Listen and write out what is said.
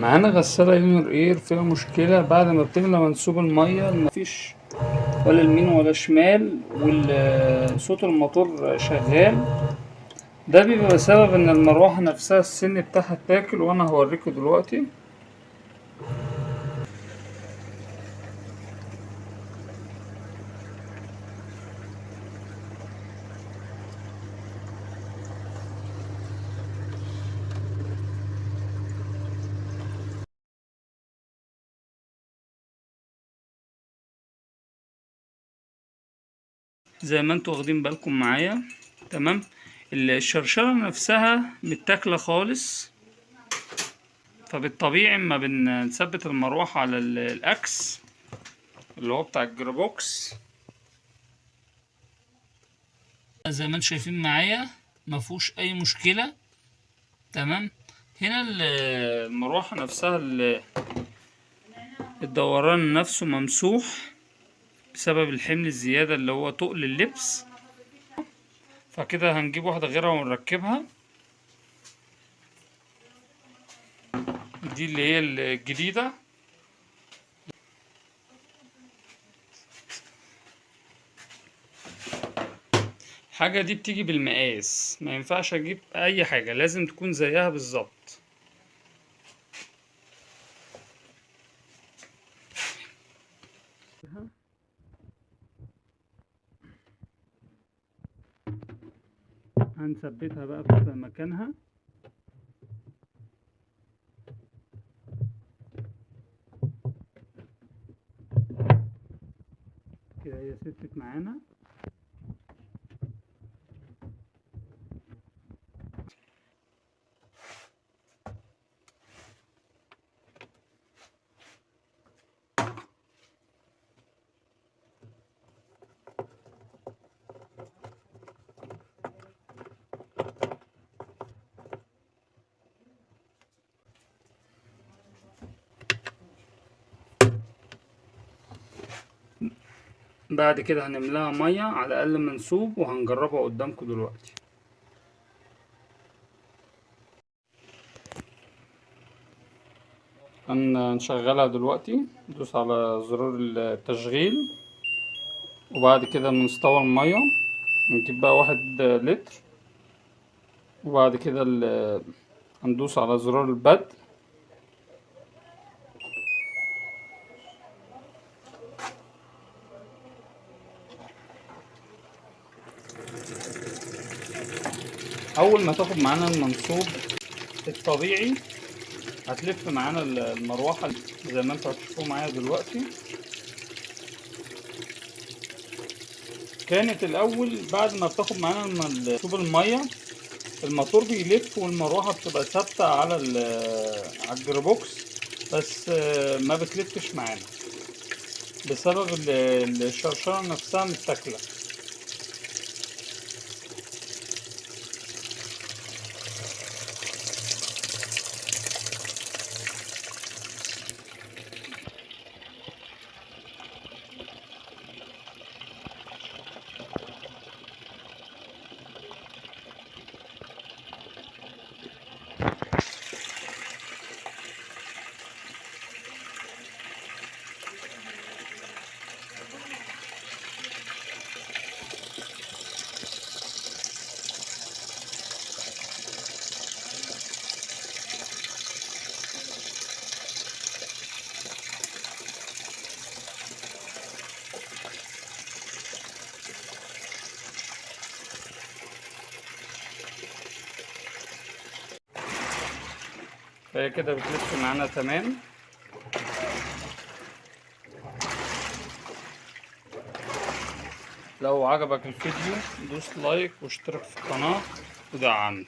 معانا غسالة يونيور اير فيها مشكلة بعد ما بتملى منسوب المية مفيش ولا يمين ولا شمال وصوت الموتور شغال. ده بيبقى بسبب ان المروحة نفسها السن بتاعها اتاكل، وانا هوريكم دلوقتي. زي ما انتوا واخدين بالكم معايا، تمام. الشرشرة نفسها متاكلة خالص، فبالطبيعي اما بنثبت المروحة على الاكس اللي هو بتاع الجيربوكس، زي ما انتم شايفين معايا مفهوش اي مشكلة، تمام. هنا المروحة نفسها الدوران نفسه ممسوح بسبب الحمل الزيادة اللي هو تقل اللبس، فكده هنجيب واحدة غيرها ونركبها. دي اللي هي الجديدة. الحاجة دي بتيجي بالمقاس، ما ينفعش اجيب اي حاجة، لازم تكون زيها بالظبط. هنثبتها بقى في مكانها كده، هي ثبتت معانا. بعد كده هنملاها مية على اقل منسوب وهنجربها قدامكم دلوقتي. هنشغلها دلوقتي، ندوس على زرار التشغيل، وبعد كده من مستوى المية نجيب بقى 1 لتر، وبعد كده هندوس على زرار البدء. اول ما تاخد معانا المنسوب الطبيعي هتلف معانا المروحة زي ما انتوا هتشوفوا معايا دلوقتي. كانت الاول بعد ما بتاخد معانا منسوب المية الموتور بيلف والمروحة بتبقى ثابتة على الجيربوكس، بس ما بتلفش معانا بسبب الشرشرة نفسها متاكلة. فهي كده بتلف معانا تمام. لو عجبك الفيديو دوس لايك واشترك في القناة ودعمني.